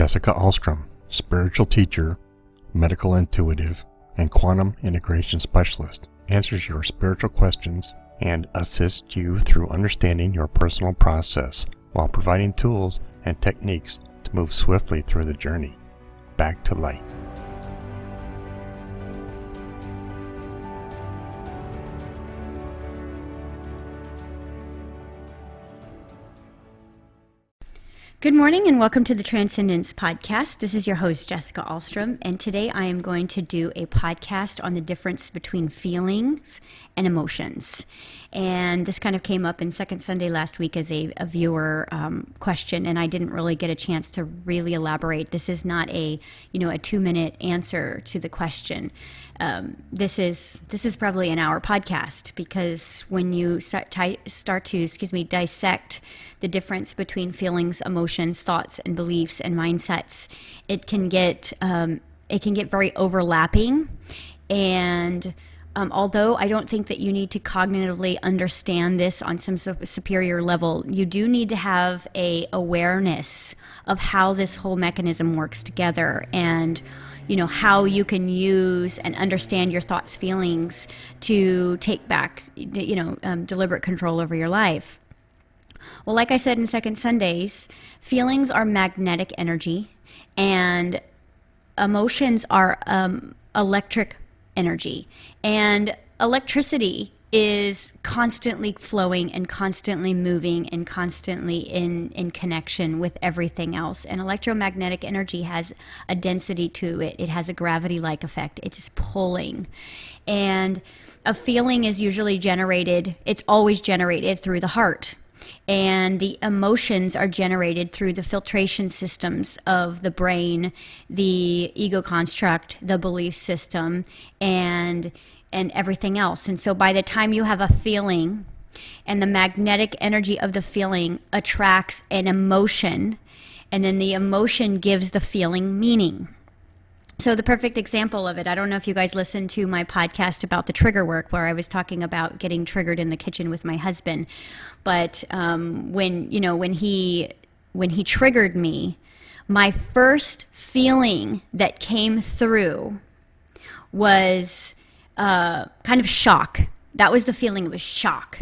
Jessica Alstrom, spiritual teacher, medical intuitive, and quantum integration specialist, answers your spiritual questions and assists you through understanding your personal process while providing tools and techniques to move swiftly through the journey back to light. Good morning and welcome to the Transcendence Podcast. This is your host, Jessica Alstrom, and today I am going to do a podcast on the difference between feelings and emotions. And this kind of came up in Second Sunday last week as a viewer question, and I didn't really get a chance to really elaborate. This is not a 2-minute answer to the question. This is probably an hour podcast, because when you start to dissect the difference between feelings, emotions, thoughts, and beliefs and mindsets, it can get very overlapping. And although I don't think that you need to cognitively understand this on some superior level, you do need to have a awareness of how this whole mechanism works together, and how you can use and understand your thoughts, feelings to take back deliberate control over your life. Well, like I said in Second Sundays, feelings are magnetic energy and emotions are electric energy. And electricity is constantly flowing and constantly moving and constantly in connection with everything else. And electromagnetic energy has a density to it. It has a gravity-like effect. It's pulling. And a feeling is usually it's always generated through the heart. And the emotions are generated through the filtration systems of the brain, the ego construct, the belief system, and everything else. And so by the time you have a feeling, and the magnetic energy of the feeling attracts an emotion, and then the emotion gives the feeling meaning. So the perfect example of it, I don't know if you guys listened to my podcast about the trigger work, where I was talking about getting triggered in the kitchen with my husband. But when he triggered me, my first feeling that came through was kind of shock. That was the feeling. It was shock.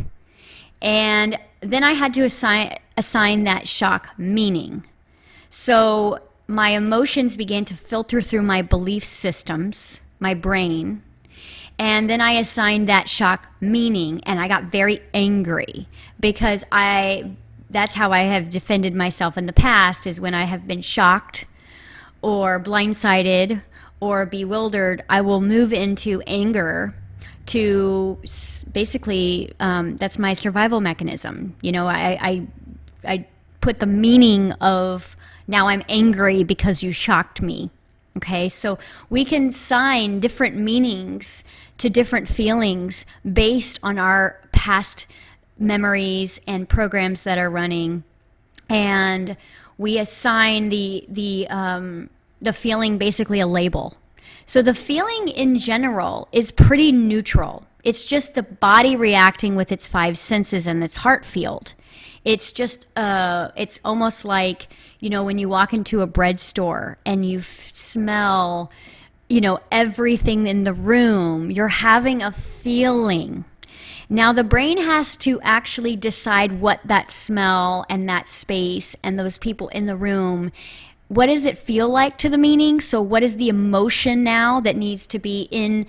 And then I had to assign that shock meaning. So my emotions began to filter through my belief systems, my brain, and then I assigned that shock meaning, and I got very angry, because that's how I have defended myself in the past, is when I have been shocked or blindsided or bewildered, I will move into anger to basically, that's my survival mechanism. I put the meaning of, now I'm angry because you shocked me. Okay, so we can assign different meanings to different feelings based on our past memories and programs that are running, and we assign the feeling basically a label. So the feeling in general is pretty neutral. It's just the body reacting with its 5 senses and its heart field. It's just, it's almost like, when you walk into a bread store and you smell, everything in the room, you're having a feeling. Now the brain has to actually decide what that smell and that space and those people in the room, what does it feel like to the meaning? So what is the emotion now that needs to be in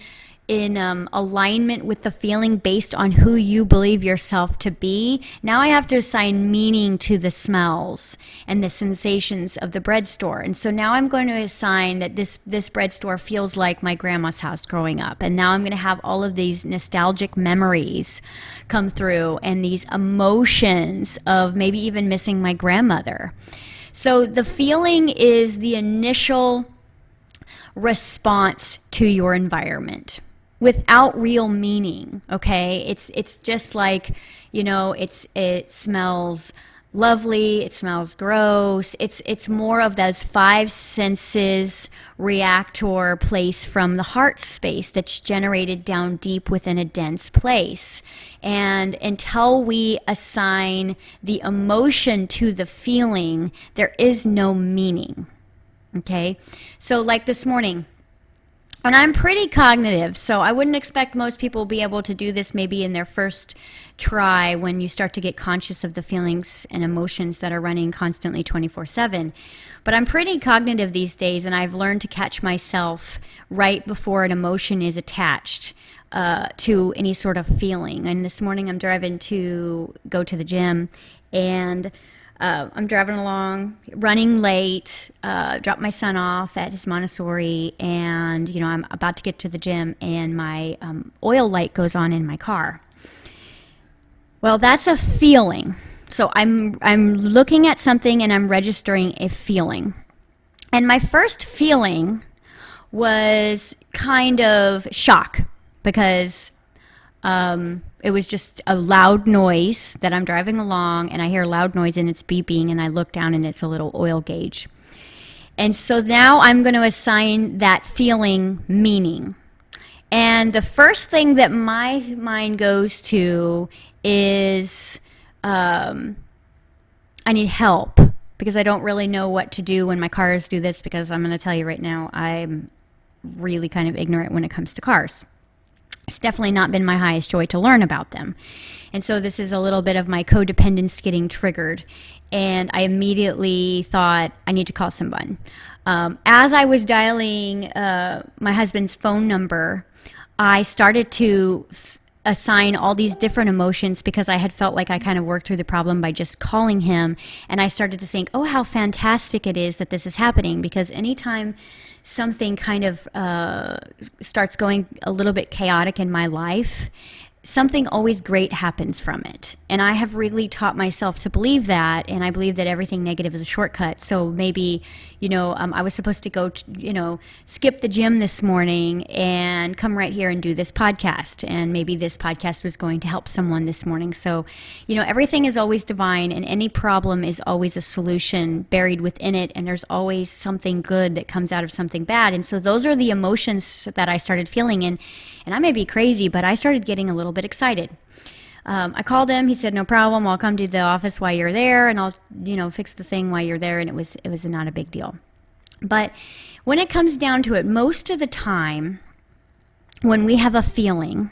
alignment with the feeling based on who you believe yourself to be? Now I have to assign meaning to the smells and the sensations of the bread store. And so now I'm going to assign that this bread store feels like my grandma's house growing up. And now I'm going to have all of these nostalgic memories come through, and these emotions of maybe even missing my grandmother. So the feeling is the initial response to your environment without real meaning, okay? It's just like, it smells lovely, it smells gross. It's more of those 5 senses reactor place from the heart space that's generated down deep within a dense place. And until we assign the emotion to the feeling, there is no meaning. Okay, so like this morning, and I'm pretty cognitive, so I wouldn't expect most people be able to do this maybe in their first try when you start to get conscious of the feelings and emotions that are running constantly 24/7. But I'm pretty cognitive these days, and I've learned to catch myself right before an emotion is attached to any sort of feeling. And this morning I'm driving to go to the gym, and I'm driving along, running late, dropped my son off at his Montessori, and I'm about to get to the gym, and my oil light goes on in my car. Well, that's a feeling. So I'm looking at something and I'm registering a feeling. And my first feeling was kind of shock, because it was just a loud noise that I'm driving along, and I hear a loud noise and it's beeping, and I look down and it's a little oil gauge. And so now I'm going to assign that feeling meaning. And the first thing that my mind goes to is I need help, because I don't really know what to do when my cars do this, because I'm going to tell you right now, I'm really kind of ignorant when it comes to cars. It's definitely not been my highest joy to learn about them. And so this is a little bit of my codependence getting triggered. And I immediately thought, I need to call someone. As I was dialing my husband's phone number, I started to assign all these different emotions, because I had felt like I kind of worked through the problem by just calling him. And I started to think, oh, how fantastic it is that this is happening, because anytime something kind of starts going a little bit chaotic in my life, something always great happens from it. And I have really taught myself to believe that, and I believe that everything negative is a shortcut. So maybe, I was supposed to go, skip the gym this morning and come right here and do this podcast. And maybe this podcast was going to help someone this morning. So, everything is always divine, and any problem is always a solution buried within it. And there's always something good that comes out of something bad. And so those are the emotions that I started feeling. And I may be crazy, but I started getting a little bit excited. I called him. He said, no problem. I'll come to the office while you're there, and I'll, fix the thing while you're there. And it was not a big deal. But when it comes down to it, most of the time when we have a feeling,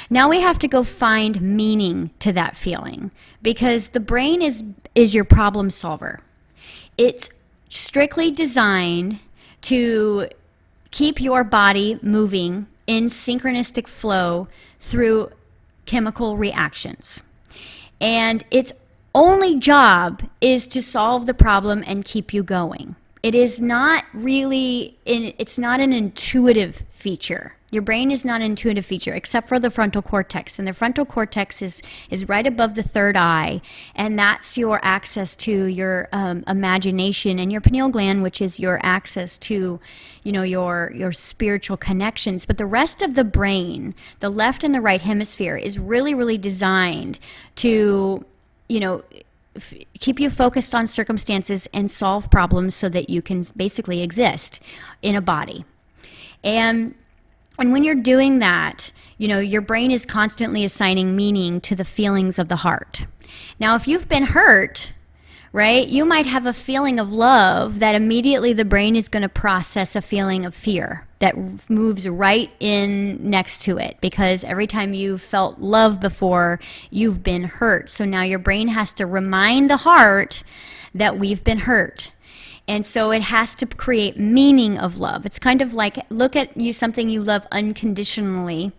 now we have to go find meaning to that feeling, because the brain is your problem solver. It's strictly designed to keep your body moving in synchronistic flow through chemical reactions. And its only job is to solve the problem and keep you going. It is not really, it's not an intuitive feature. Your brain is not an intuitive feature, except for the frontal cortex. And the frontal cortex is right above the third eye. And that's your access to your imagination, and your pineal gland, which is your access to, your spiritual connections. But the rest of the brain, the left and the right hemisphere, is really, really designed to, keep you focused on circumstances and solve problems so that you can basically exist in a body. And when you're doing that, your brain is constantly assigning meaning to the feelings of the heart. Now, if you've been hurt, right, you might have a feeling of love that immediately the brain is going to process a feeling of fear that moves right in next to it, because every time you've felt love before, you've been hurt. So now your brain has to remind the heart that we've been hurt. And so it has to create meaning of love. It's kind of like, look at something you love unconditionally,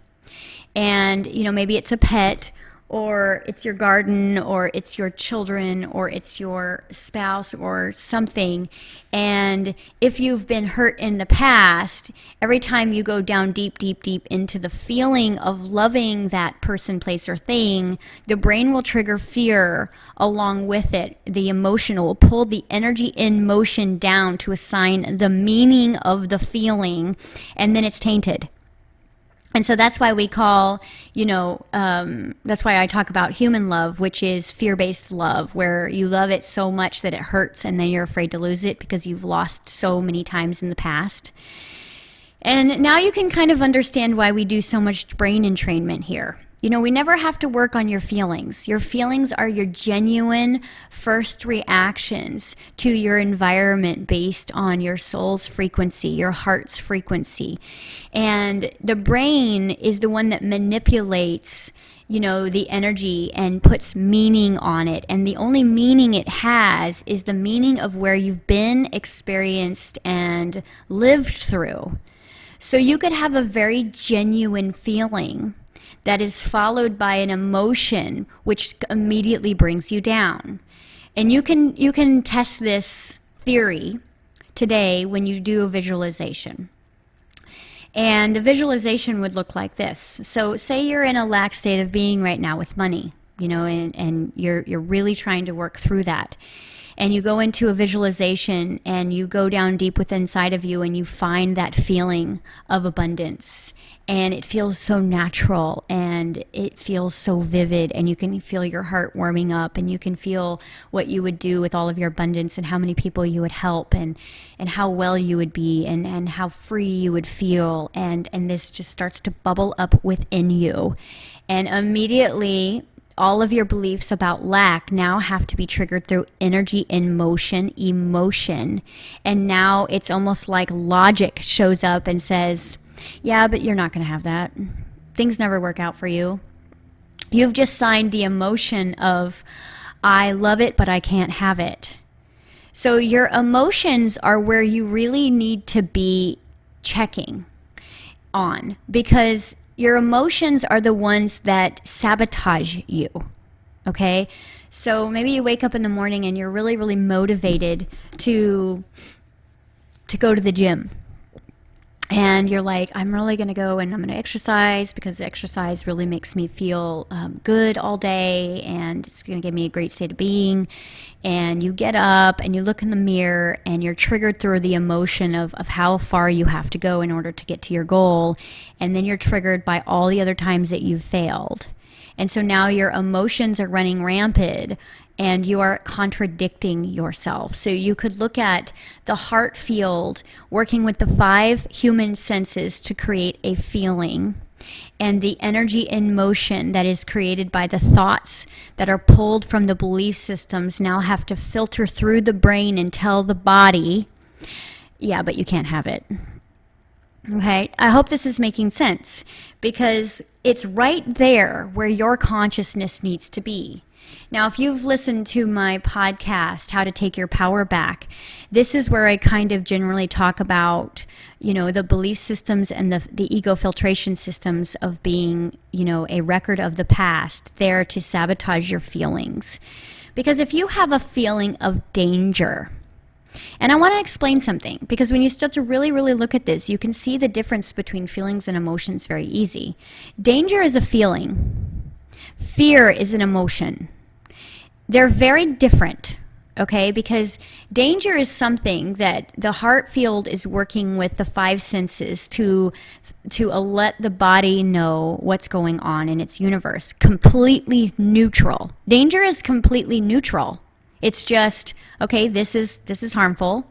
and maybe it's a pet, or it's your garden, or it's your children, or it's your spouse, or something. And if you've been hurt in the past, every time you go down deep, deep, deep into the feeling of loving that person, place, or thing, the brain will trigger fear along with it. The emotion will pull the energy in motion down to assign the meaning of the feeling, and then it's tainted. And so that's why we call, that's why I talk about human love, which is fear-based love, where you love it so much that it hurts, and then you're afraid to lose it because you've lost so many times in the past. And now you can kind of understand why we do so much brain entrainment here, We never have to work on your feelings. Your feelings are your genuine first reactions to your environment based on your soul's frequency, your heart's frequency. And the brain is the one that manipulates, the energy and puts meaning on it. And the only meaning it has is the meaning of where you've been, experienced, and lived through. So you could have a very genuine feeling that is followed by an emotion which immediately brings you down. And you can test this theory today when you do a visualization. And the visualization would look like this. So say you're in a lack state of being right now with money, and you're really trying to work through that. And you go into a visualization and you go down deep within inside of you and you find that feeling of abundance. And it feels so natural and it feels so vivid, and you can feel your heart warming up, and you can feel what you would do with all of your abundance and how many people you would help, and how well you would be, and how free you would feel. And this just starts to bubble up within you. And immediately all of your beliefs about lack now have to be triggered through energy in motion, emotion. And now it's almost like logic shows up and says, yeah, but you're not going to have that. Things never work out for you. You've just signed the emotion of, I love it, but I can't have it. So your emotions are where you really need to be checking on, because your emotions are the ones that sabotage you, okay? So maybe you wake up in the morning and you're really, really motivated to go to the gym. And you're like, I'm really going to go and I'm going to exercise because the exercise really makes me feel good all day, and it's going to give me a great state of being. And you get up and you look in the mirror and you're triggered through the emotion of how far you have to go in order to get to your goal. And then you're triggered by all the other times that you've failed. And so now your emotions are running rampant and you are contradicting yourself. So you could look at the heart field working with the 5 human senses to create a feeling, and the energy in motion that is created by the thoughts that are pulled from the belief systems now have to filter through the brain and tell the body, yeah, but you can't have it. Okay, I hope this is making sense, because it's right there where your consciousness needs to be. Now, if you've listened to my podcast, How to Take Your Power Back, this is where I kind of generally talk about, the belief systems and the ego filtration systems of being, a record of the past there to sabotage your feelings. Because if you have a feeling of danger, and I want to explain something, because when you start to really, really look at this, you can see the difference between feelings and emotions very easy. Danger is a feeling. Fear is an emotion. They're very different, okay? Because danger is something that the heart field is working with the 5 senses to let the body know what's going on in its universe. Completely neutral. Danger is completely neutral. It's just, okay, this is harmful,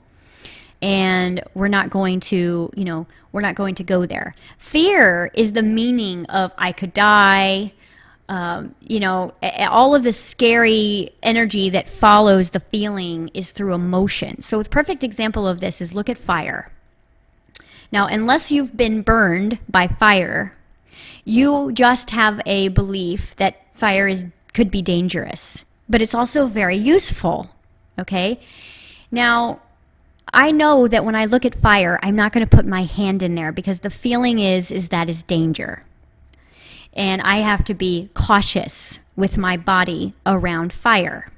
and we're not going to go there. Fear is the meaning of I could die, all of the scary energy that follows the feeling is through emotion. So the perfect example of this is look at fire. Now, unless you've been burned by fire, you just have a belief that fire could be dangerous, but it's also very useful, okay? Now, I know that when I look at fire, I'm not going to put my hand in there because the feeling is that is danger. And I have to be cautious with my body around fire.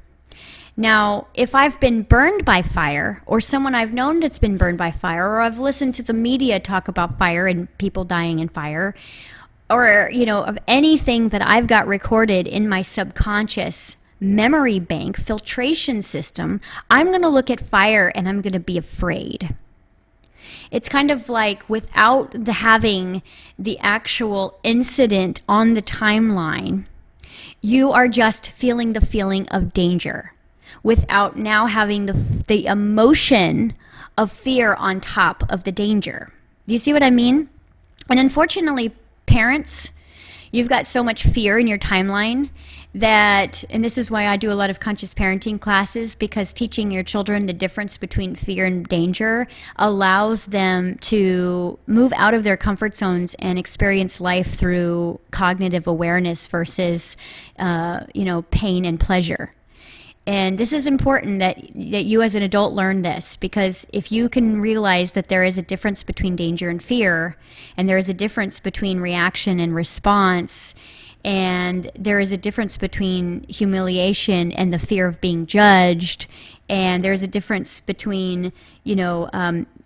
Now, if I've been burned by fire, or someone I've known that's been burned by fire, or I've listened to the media talk about fire and people dying in fire, or, of anything that I've got recorded in my subconscious memory bank filtration system, I'm going to look at fire and I'm going to be afraid. It's kind of like without having the actual incident on the timeline, you are just feeling the feeling of danger without now having the emotion of fear on top of the danger. Do you see what I mean? And unfortunately, parents, You've got so much fear in your timeline that, and this is why I do a lot of conscious parenting classes, because teaching your children the difference between fear and danger allows them to move out of their comfort zones and experience life through cognitive awareness versus, pain and pleasure. And this is important that you as an adult learn this, because if you can realize that there is a difference between danger and fear, and there is a difference between reaction and response, and there is a difference between humiliation and the fear of being judged, and there's a difference between,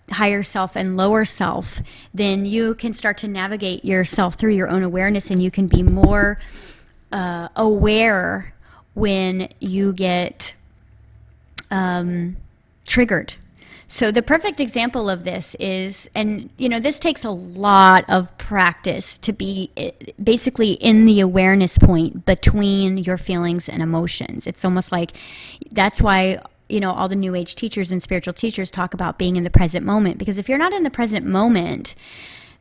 higher self and lower self, then you can start to navigate yourself through your own awareness, and you can be more aware when you get triggered. So the perfect example of this is, and this takes a lot of practice to be basically in the awareness point between your feelings and emotions. It's almost like, that's why all the New Age teachers and spiritual teachers talk about being in the present moment, because if you're not in the present moment,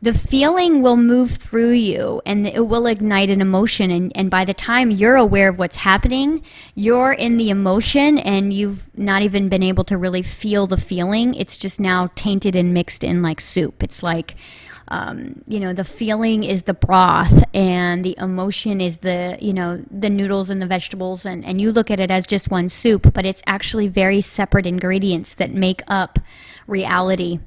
the feeling will move through you and it will ignite an emotion. And by the time you're aware of what's happening, you're in the emotion and you've not even been able to really feel the feeling. It's just now tainted and mixed in like soup. It's like, the feeling is the broth and the emotion is the noodles and the vegetables. And you look at it as just one soup, but it's actually very separate ingredients that make up reality.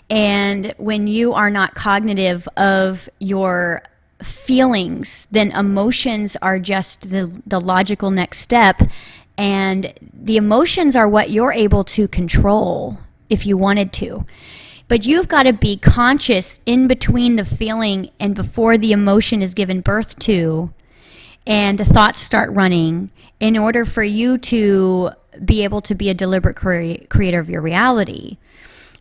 And when you are not cognitive of your feelings, then emotions are just the logical next step. And the emotions are what you're able to control if you wanted to. But you've got to be conscious in between the feeling and before the emotion is given birth to, and the thoughts start running, in order for you to be able to be a deliberate creator of your reality.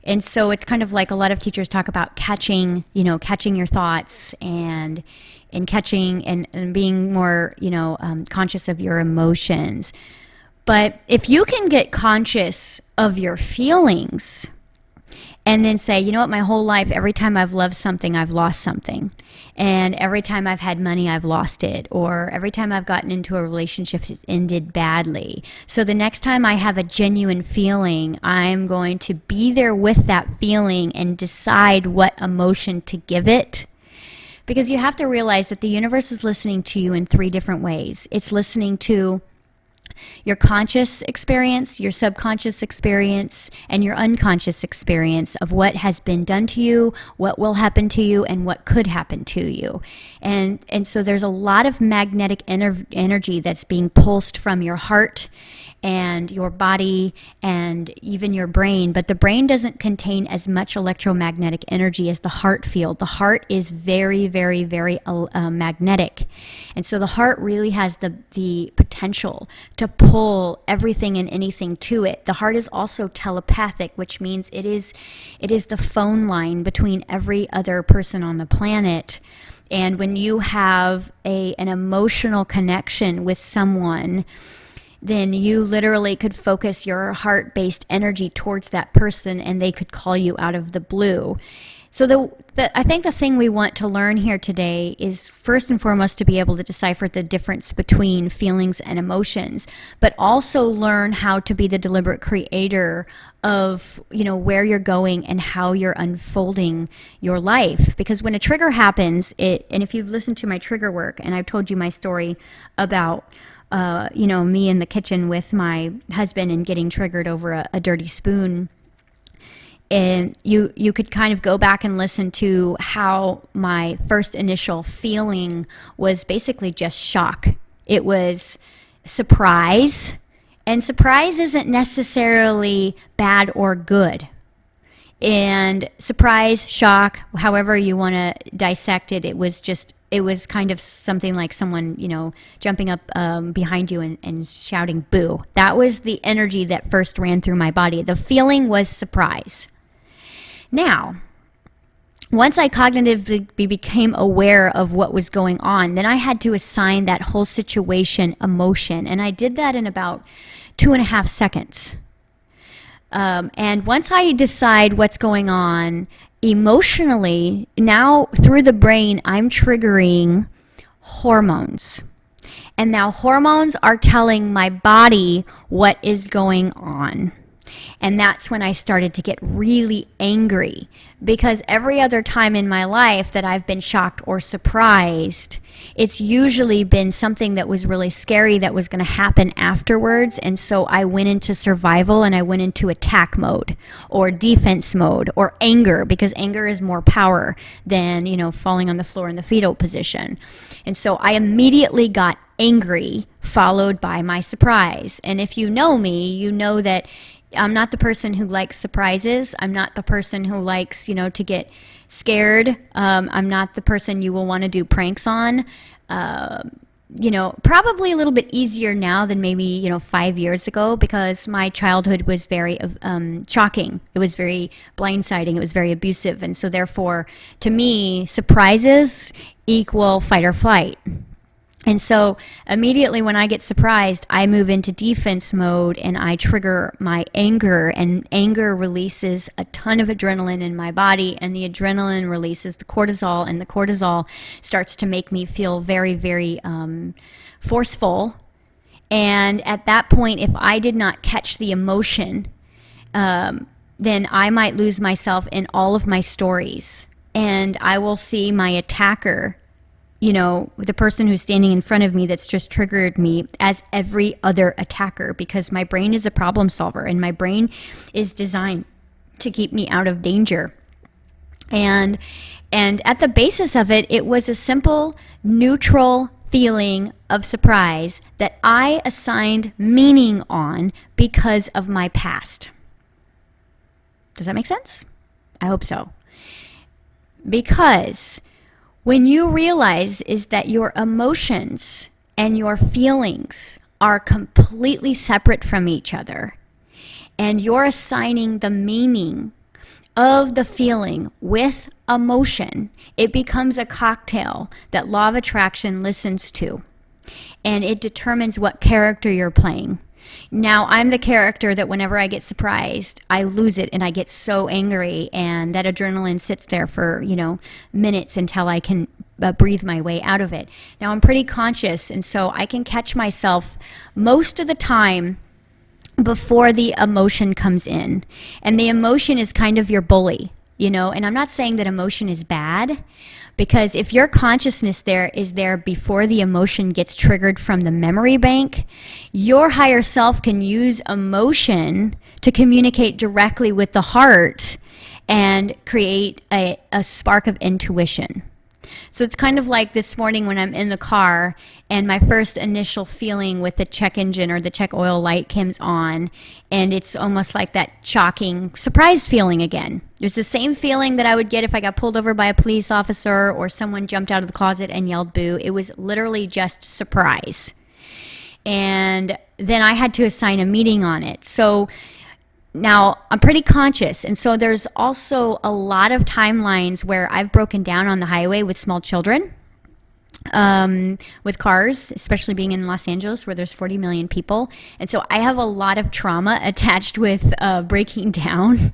And so it's kind of like a lot of teachers talk about catching your thoughts and catching and being more, conscious of your emotions. But if you can get conscious of your feelings and then say, you know what, my whole life, every time I've loved something, I've lost something. And every time I've had money, I've lost it. Or every time I've gotten into a relationship, it's ended badly. So the next time I have a genuine feeling, I'm going to be there with that feeling and decide what emotion to give it. Because you have to realize that the universe is listening to you in 3 different ways. It's listening to your conscious experience, your subconscious experience, and your unconscious experience of what has been done to you, what will happen to you, and what could happen to you. And so there's a lot of magnetic energy that's being pulsed from your heart and your body and even your brain, but the brain doesn't contain as much electromagnetic energy as the heart field. The heart is very, very, very magnetic. And so the heart really has the potential to pull everything and anything to it. The heart is also telepathic, which means it is the phone line between every other person on the planet. And when you have an emotional connection with someone, then you literally could focus your heart-based energy towards that person and they could call you out of the blue. So I think the thing we want to learn here today is first and foremost to be able to decipher the difference between feelings and emotions, but also learn how to be the deliberate creator of, where you're going and how you're unfolding your life. Because when a trigger happens, and if you've listened to my trigger work, and I've told you my story about me in the kitchen with my husband and getting triggered over a dirty spoon. And you could kind of go back and listen to how my first initial feeling was basically just shock. It was surprise, and surprise isn't necessarily bad or good. And surprise, shock, however you want to dissect it, it was kind of something like someone, jumping up behind you and shouting boo. That was the energy that first ran through my body. The feeling was surprise. Now, once I cognitively became aware of what was going on, then I had to assign that whole situation emotion. And I did that in about 2.5 seconds. And once I decide what's going on, emotionally, now through the brain, I'm triggering hormones. And now hormones are telling my body what is going on. And that's when I started to get really angry, because every other time in my life that I've been shocked or surprised, it's usually been something that was really scary that was going to happen afterwards. And so I went into survival and I went into attack mode or defense mode or anger, because anger is more power than, falling on the floor in the fetal position. And so I immediately got angry, followed by my surprise. And if you know me, you know that I'm not the person who likes surprises. I'm not the person who likes, to get scared. I'm not the person you will want to do pranks on. Probably a little bit easier now than maybe, 5 years ago, because my childhood was very shocking. It was very blindsiding. It was very abusive. And so therefore, to me, surprises equal fight or flight. And so immediately when I get surprised, I move into defense mode and I trigger my anger, and anger releases a ton of adrenaline in my body, and the adrenaline releases the cortisol, and the cortisol starts to make me feel very, very forceful. And at that point, if I did not catch the emotion, then I might lose myself in all of my stories, and I will see my attacker, the person who's standing in front of me that's just triggered me, as every other attacker, because my brain is a problem solver and my brain is designed to keep me out of danger. And at the basis of it, it was a simple, neutral feeling of surprise that I assigned meaning on because of my past. Does that make sense? I hope so. Because when you realize is that your emotions and your feelings are completely separate from each other, and you're assigning the meaning of the feeling with emotion, it becomes a cocktail that law of attraction listens to, and it determines what character you're playing. Now, I'm the character that whenever I get surprised, I lose it and I get so angry, and that adrenaline sits there for, minutes until I can breathe my way out of it. Now, I'm pretty conscious, and so I can catch myself most of the time before the emotion comes in. And the emotion is kind of your bully, and I'm not saying that emotion is bad, because if your consciousness is there before the emotion gets triggered from the memory bank, your higher self can use emotion to communicate directly with the heart and create a spark of intuition. So it's kind of like this morning when I'm in the car and my first initial feeling with the check engine or the check oil light comes on, and it's almost like that shocking surprise feeling again. It's the same feeling that I would get if I got pulled over by a police officer or someone jumped out of the closet and yelled boo. It was literally just surprise. And then I had to assign a meaning on it. So now, I'm pretty conscious, and so there's also a lot of timelines where I've broken down on the highway with small children, with cars, especially being in Los Angeles where there's 40 million people. And so I have a lot of trauma attached with breaking down.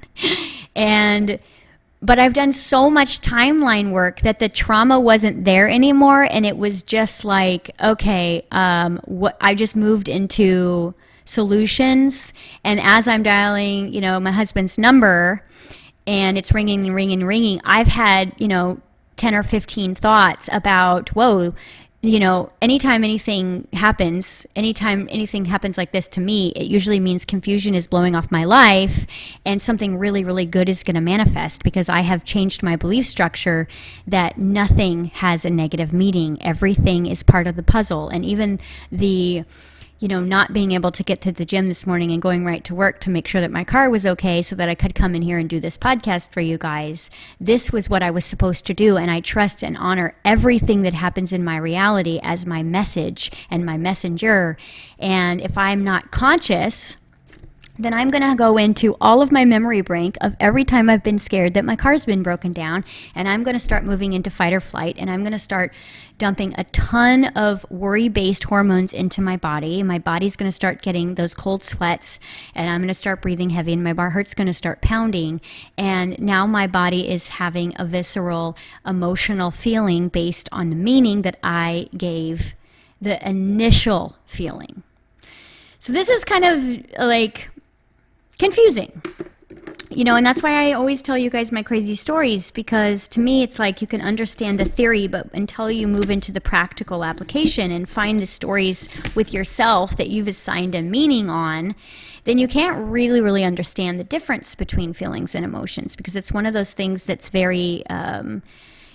But I've done so much timeline work that the trauma wasn't there anymore, and it was just like, okay, I just moved into solutions. And as I'm dialing, my husband's number, and it's ringing and ringing and ringing, I've had, 10 or 15 thoughts about, whoa, anytime anything happens like this to me, it usually means confusion is blowing off my life and something really, really good is going to manifest, because I have changed my belief structure that nothing has a negative meaning. Everything is part of the puzzle. And even the not being able to get to the gym this morning and going right to work to make sure that my car was okay so that I could come in here and do this podcast for you guys. This was what I was supposed to do, and I trust and honor everything that happens in my reality as my message and my messenger. And if I'm not conscious, then I'm going to go into all of my memory bank of every time I've been scared that my car's been broken down, and I'm going to start moving into fight or flight, and I'm going to start dumping a ton of worry-based hormones into my body. My body's going to start getting those cold sweats, and I'm going to start breathing heavy, and my heart's going to start pounding, and now my body is having a visceral, emotional feeling based on the meaning that I gave the initial feeling. So this is kind of like confusing, and that's why I always tell you guys my crazy stories, because to me it's like you can understand the theory, but until you move into the practical application and find the stories with yourself that you've assigned a meaning on, then you can't really understand the difference between feelings and emotions, because it's one of those things that's very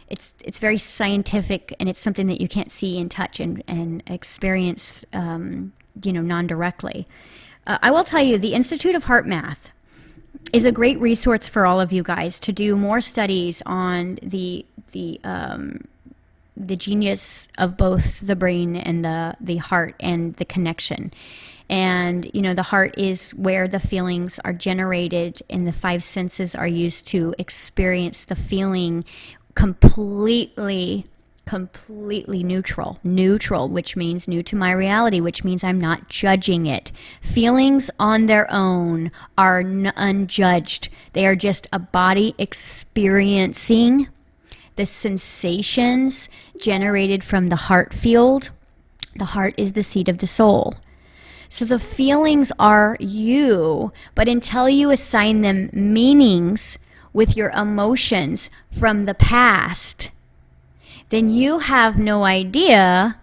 it's very scientific, and it's something that you can't see and touch and experience non-directly. I will tell you, the Institute of HeartMath is a great resource for all of you guys to do more studies on the genius of both the brain and the heart and the connection. And, the heart is where the feelings are generated, and the five senses are used to experience the feeling completely neutral, which means new to my reality, which means I'm not judging it. Feelings on their own are unjudged. They are just a body experiencing the sensations generated from the heart field. The heart is the seat of the soul. So the feelings are you, but until you assign them meanings with your emotions from the past, then you have no idea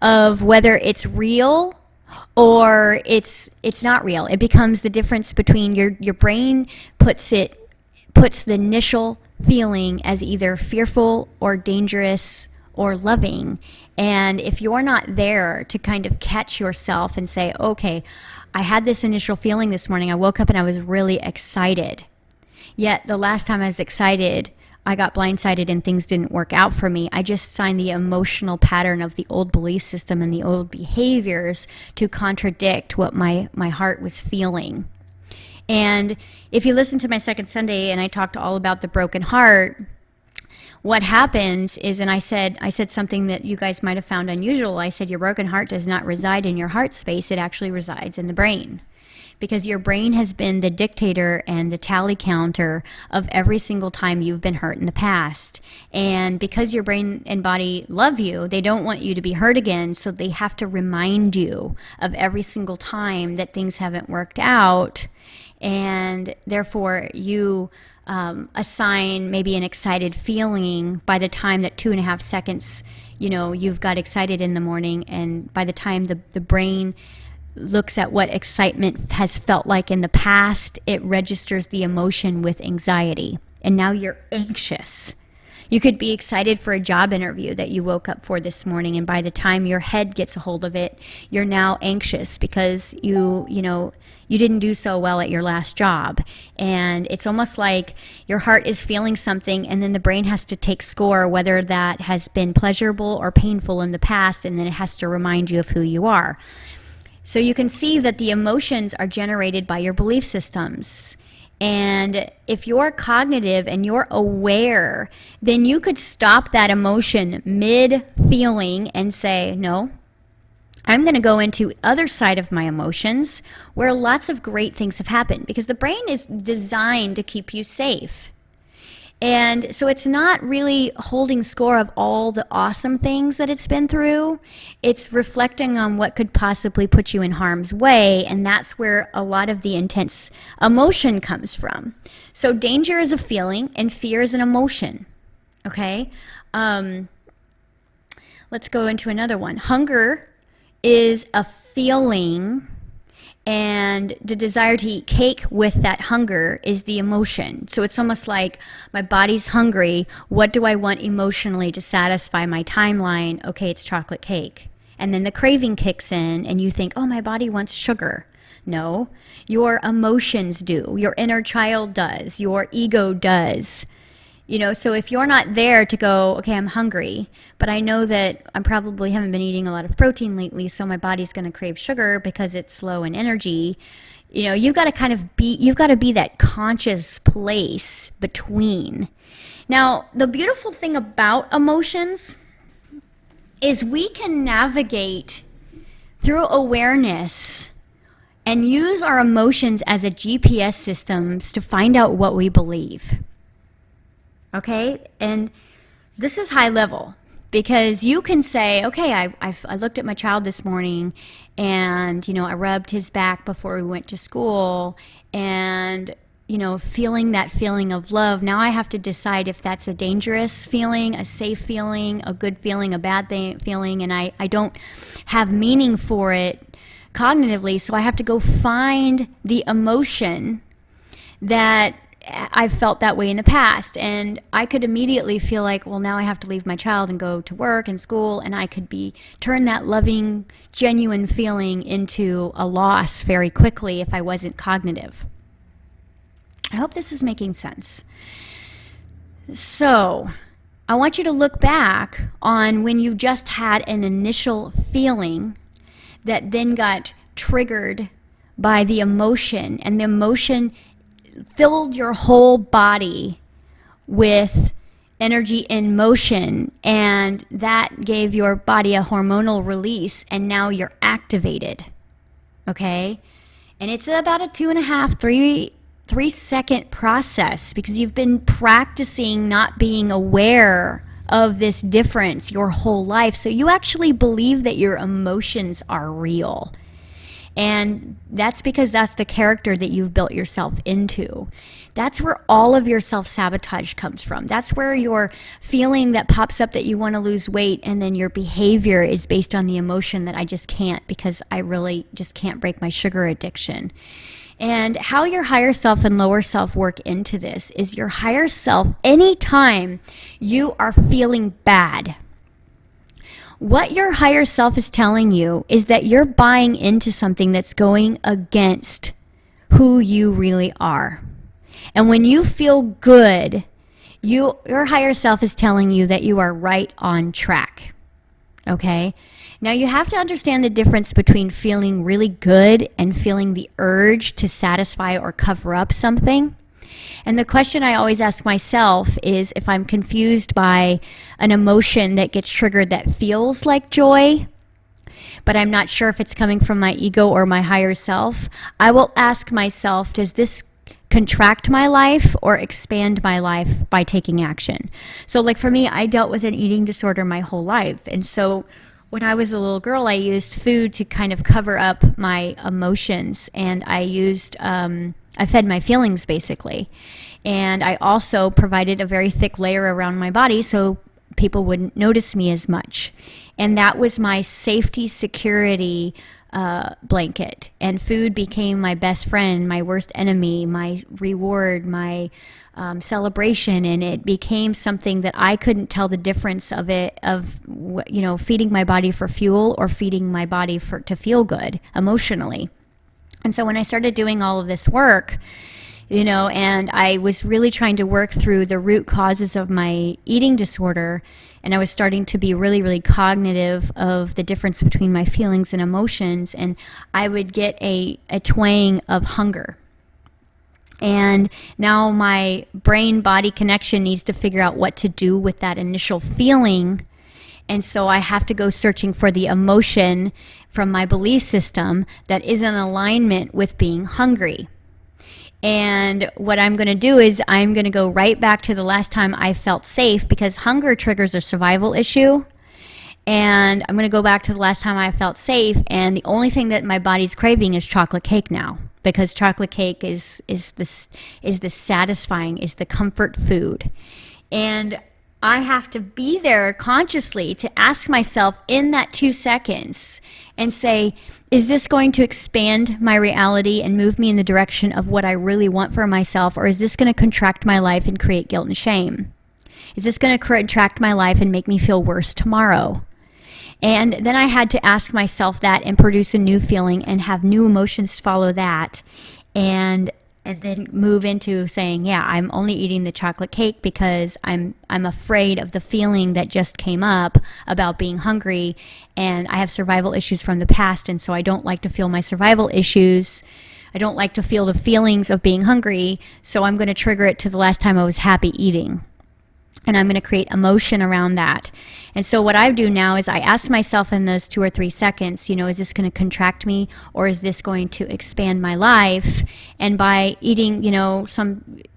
of whether it's real or it's not real. It becomes the difference between your brain puts the initial feeling as either fearful or dangerous or loving. And if you're not there to kind of catch yourself and say, okay, I had this initial feeling this morning. I woke up and I was really excited. Yet the last time I was excited, I got blindsided and things didn't work out for me. I just signed the emotional pattern of the old belief system and the old behaviors to contradict what my heart was feeling. And if you listen to my second Sunday and I talked all about the broken heart, what happens is, and I said something that you guys might have found unusual. I said your broken heart does not reside in your heart space. It actually resides in the brain. Because your brain has been the dictator and the tally counter of every single time you've been hurt in the past. And because your brain and body love you, they don't want you to be hurt again, so they have to remind you of every single time that things haven't worked out. And therefore, you assign maybe an excited feeling by the time that 2.5 seconds, you've got excited in the morning, and by the time the brain looks at what excitement has felt like in the past, it registers the emotion with anxiety. And now you're anxious. You could be excited for a job interview that you woke up for this morning, and by the time your head gets a hold of it, you're now anxious because you didn't do so well at your last job. And it's almost like your heart is feeling something, and then the brain has to take score whether that has been pleasurable or painful in the past, and then it has to remind you of who you are. So you can see that the emotions are generated by your belief systems. And if you're cognitive and you're aware, then you could stop that emotion mid-feeling and say, no, I'm going to go into other side of my emotions where lots of great things have happened, because the brain is designed to keep you safe. And so it's not really holding score of all the awesome things that it's been through. It's reflecting on what could possibly put you in harm's way, and that's where a lot of the intense emotion comes from. So danger is a feeling, and fear is an emotion. Okay? Let's go into another one. Hunger is a feeling, and the desire to eat cake with that hunger is the emotion. So it's almost like my body's hungry. What do I want emotionally to satisfy my timeline? Okay, it's chocolate cake. And then the craving kicks in and you think, oh, my body wants sugar. No, your emotions do. Your inner child does. Your ego does. So if you're not there to go, okay, I'm hungry, but I know that I probably haven't been eating a lot of protein lately, so my body's going to crave sugar because it's low in energy. You've got to be that conscious place between. Now, the beautiful thing about emotions is we can navigate through awareness and use our emotions as a GPS systems to find out what we believe. Okay? And this is high level because you can say, okay, I looked at my child this morning and, I rubbed his back before we went to school and, feeling that feeling of love. Now I have to decide if that's a dangerous feeling, a safe feeling, a good feeling, a bad feeling, and I don't have meaning for it cognitively, so I have to go find the emotion that I've felt that way in the past. And I could immediately feel like, well, now I have to leave my child and go to work and school, and I could turn that loving, genuine feeling into a loss very quickly if I wasn't cognitive. I hope this is making sense. So I want you to look back on when you just had an initial feeling that then got triggered by the emotion, and the emotion filled your whole body with energy in motion, and that gave your body a hormonal release, and now you're activated. Okay? And it's about a 2.5, 3 second process because you've been practicing not being aware of this difference your whole life. So you actually believe that your emotions are real. And that's because that's the character that you've built yourself into. That's where all of your self-sabotage comes from. That's where your feeling that pops up that you want to lose weight, and then your behavior is based on the emotion that I just can't because I really just can't break my sugar addiction. And how your higher self and lower self work into this is your higher self, anytime you are feeling bad, what your higher self is telling you is that you're buying into something that's going against who you really are. And when you feel good, your higher self is telling you that you are right on track. Okay? Now you have to understand the difference between feeling really good and feeling the urge to satisfy or cover up something. And the question I always ask myself is, if I'm confused by an emotion that gets triggered that feels like joy, but I'm not sure if it's coming from my ego or my higher self, I will ask myself, does this contract my life or expand my life by taking action? So like for me, I dealt with an eating disorder my whole life. And so when I was a little girl, I used food to kind of cover up my emotions, and I fed my feelings basically. And I also provided a very thick layer around my body so people wouldn't notice me as much. And that was my safety, security blanket. And food became my best friend, my worst enemy, my reward, my celebration, and it became something that I couldn't tell the difference of feeding my body for fuel or feeding my body to feel good emotionally. And so when I started doing all of this work, and I was really trying to work through the root causes of my eating disorder, and I was starting to be really, really cognitive of the difference between my feelings and emotions, and I would get a twang of hunger. And now my brain-body connection needs to figure out what to do with that initial feeling. And so I have to go searching for the emotion from my belief system that is in alignment with being hungry. And what I'm going to do is I'm going to go right back to the last time I felt safe, because hunger triggers a survival issue. And I'm going to go back to the last time I felt safe, and the only thing that my body's craving is chocolate cake now, because chocolate cake is the satisfying, is the comfort food. And I have to be there consciously to ask myself in that 2 seconds and say, is this going to expand my reality and move me in the direction of what I really want for myself, or is this going to contract my life and create guilt and shame? Is this going to contract my life and make me feel worse tomorrow? And then I had to ask myself that and produce a new feeling and have new emotions follow that. And and then move into saying, yeah, I'm only eating the chocolate cake because I'm afraid of the feeling that just came up about being hungry, and I have survival issues from the past, and so I don't like to feel my survival issues. I don't like to feel the feelings of being hungry, so I'm going to trigger it to the last time I was happy eating. And I'm going to create emotion around that. And so what I do now is I ask myself in those 2 or 3 seconds, is this going to contract me, or is this going to expand my life? And by eating,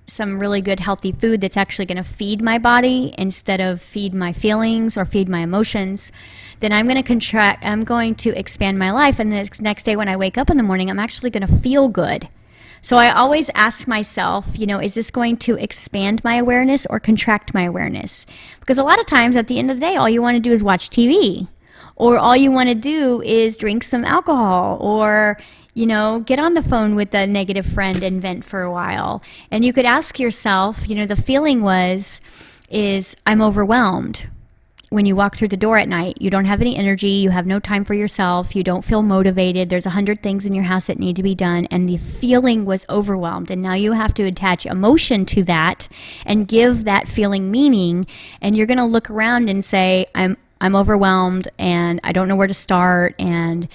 some really good healthy food that's actually going to feed my body instead of feed my feelings or feed my emotions, then I'm going to expand my life. And the next day when I wake up in the morning, I'm actually going to feel good. So I always ask myself, is this going to expand my awareness or contract my awareness? Because a lot of times at the end of the day, all you want to do is watch TV, or all you want to do is drink some alcohol, or, get on the phone with a negative friend and vent for a while. And you could ask yourself, the feeling is I'm overwhelmed. When you walk through the door at night, you don't have any energy, you have no time for yourself, you don't feel motivated, there's 100 things in your house that need to be done, and the feeling was overwhelmed. And now you have to attach emotion to that and give that feeling meaning, and you're going to look around and say, I'm overwhelmed, and I don't know where to start, and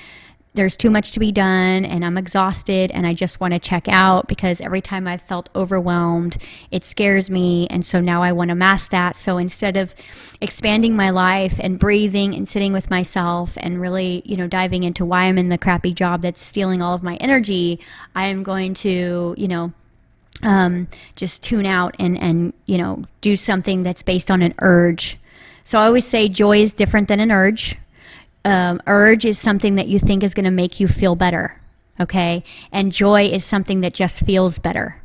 there's too much to be done, and I'm exhausted, and I just want to check out because every time I've felt overwhelmed, it scares me, and so now I want to mask that. So instead of expanding my life and breathing and sitting with myself and really, diving into why I'm in the crappy job that's stealing all of my energy, I'm going to, just tune out and do something that's based on an urge. So I always say joy is different than an urge. Urge is something that you think is going to make you feel better, okay? And joy is something that just feels better.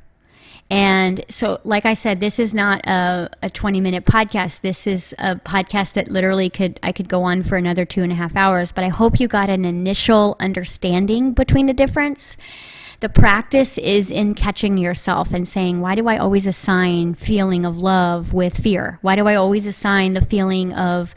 And so, like I said, this is not a 20-minute podcast. This is a podcast that literally I could go on for another 2.5 hours, but I hope you got an initial understanding between the difference. The practice is in catching yourself and saying, why do I always assign feeling of love with fear? Why do I always assign the feeling of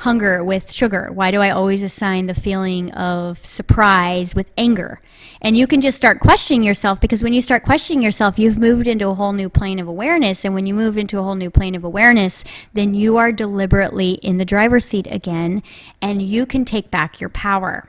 hunger with sugar? Why do I always assign the feeling of surprise with anger? And you can just start questioning yourself, because when you start questioning yourself, you've moved into a whole new plane of awareness. And when you move into a whole new plane of awareness, then you are deliberately in the driver's seat again, and you can take back your power.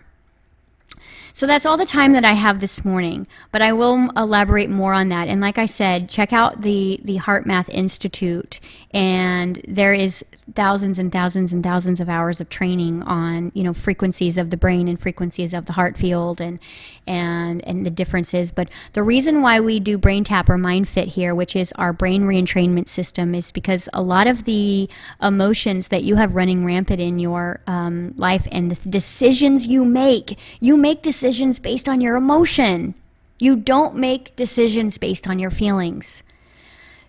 So that's all the time that I have this morning, but I will elaborate more on that. And like I said, check out the HeartMath Institute, and there is thousands and thousands and thousands of hours of training on, frequencies of the brain and frequencies of the heart field and the differences. But the reason why we do Brain Tap or Mind Fit here, which is our brain reentrainment system, is because a lot of the emotions that you have running rampant in your life and the decisions you make decisions based on your emotion. You don't make decisions based on your feelings.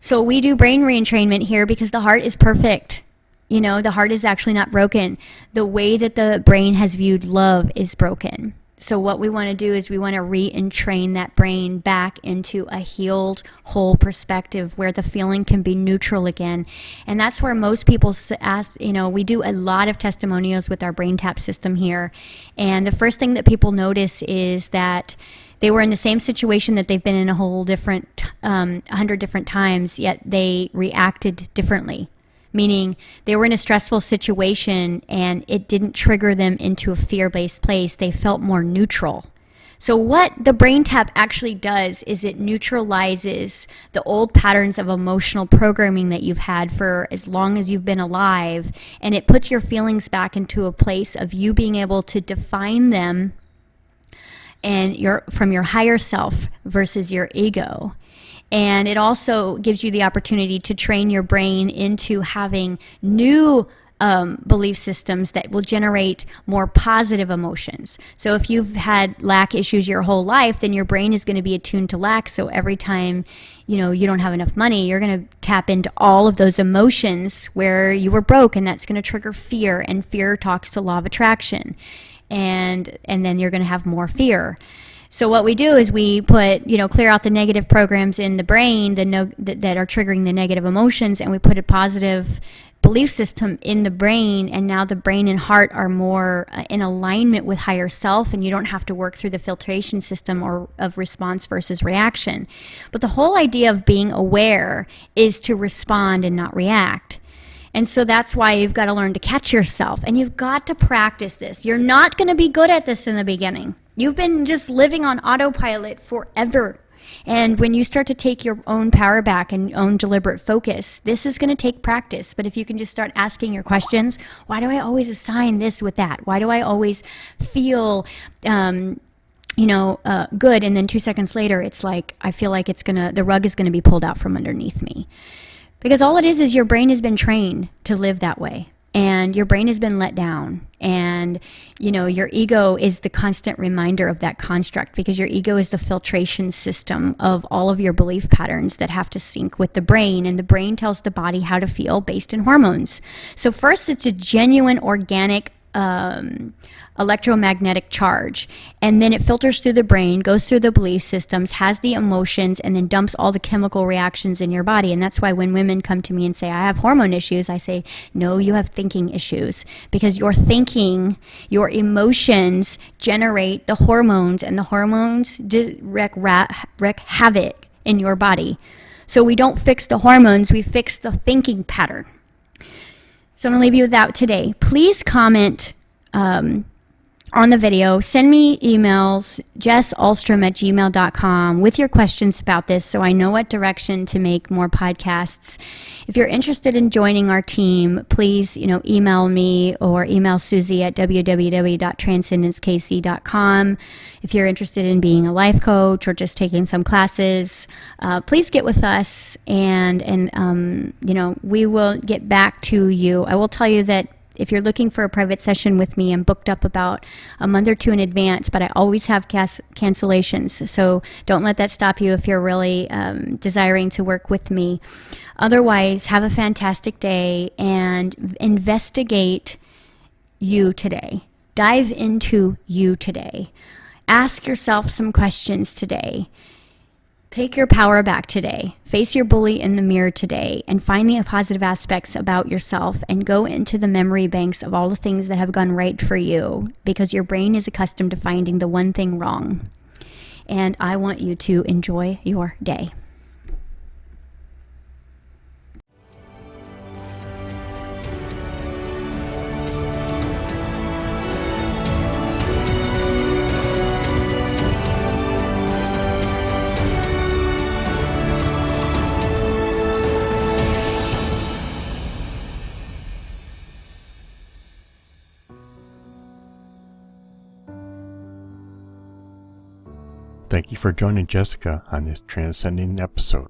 So we do brain reentrainment here because the heart is perfect. The heart is actually not broken. The way that the brain has viewed love is broken. So what we want to do is we want to re-entrain that brain back into a healed, whole perspective where the feeling can be neutral again. And that's where most people ask, we do a lot of testimonials with our Brain Tap system here. And the first thing that people notice is that they were in the same situation that they've been in a whole different, 100 different times, yet they reacted differently. Meaning they were in a stressful situation and it didn't trigger them into a fear-based place. They felt more neutral. So what the Brain Tap actually does is it neutralizes the old patterns of emotional programming that you've had for as long as you've been alive, and it puts your feelings back into a place of you being able to define them and from your higher self versus your ego. And it also gives you the opportunity to train your brain into having new belief systems that will generate more positive emotions. So if you've had lack issues your whole life, then your brain is going to be attuned to lack. So every time you don't have enough money, you're going to tap into all of those emotions where you were broke, and that's going to trigger fear. And fear talks to law of attraction. And then you're going to have more fear. So what we do is we put, clear out the negative programs in the brain that are triggering the negative emotions, and we put a positive belief system in the brain, and now the brain and heart are more in alignment with higher self, and you don't have to work through the filtration system or of response versus reaction. But the whole idea of being aware is to respond and not react. And so that's why you've got to learn to catch yourself, and you've got to practice this. You're not going to be good at this in the beginning. You've been just living on autopilot forever. And when you start to take your own power back and own deliberate focus, this is going to take practice. But if you can just start asking your questions, why do I always assign this with that? Why do I always feel, good? And then 2 seconds later, it's like, I feel like the rug is going to be pulled out from underneath me. Because all it is your brain has been trained to live that way. And your brain has been let down, and your ego is the constant reminder of that construct, because your ego is the filtration system of all of your belief patterns that have to sync with the brain, and the brain tells the body how to feel based in hormones. So first, it's a genuine organic electromagnetic charge, and then it filters through the brain, goes through the belief systems, has the emotions, and then dumps all the chemical reactions in your body. And that's why when women come to me and say, I have hormone issues, I say, no, you have thinking issues, because your thinking, your emotions generate the hormones, and the hormones wreak havoc in your body. So we don't fix the hormones, we fix the thinking pattern. So I'm going to leave you with that today. Please comment on the video. Send me emails, jessalstrom@gmail.com, with your questions about this, so I know what direction to make more podcasts. If you're interested in joining our team, please, email me or email Susie at www.transcendencekc.com. If you're interested in being a life coach or just taking some classes, please get with us, and we will get back to you. I will tell you that if you're looking for a private session with me, I'm booked up about a month or two in advance, but I always have cancellations. So don't let that stop you if you're really desiring to work with me. Otherwise, have a fantastic day and investigate you today. Dive into you today. Ask yourself some questions today. Take your power back today. Face your bully in the mirror today, and find the positive aspects about yourself, and go into the memory banks of all the things that have gone right for you, because your brain is accustomed to finding the one thing wrong. And I want you to enjoy your day. Thank you for joining Jessica on this transcending episode.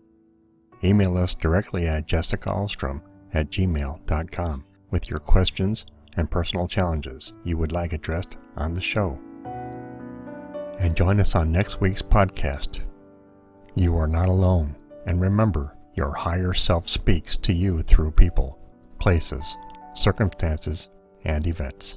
Email us directly at jessicaalstrom@gmail.com with your questions and personal challenges you would like addressed on the show. And join us on next week's podcast. You are not alone, and remember, your higher self speaks to you through people, places, circumstances, and events.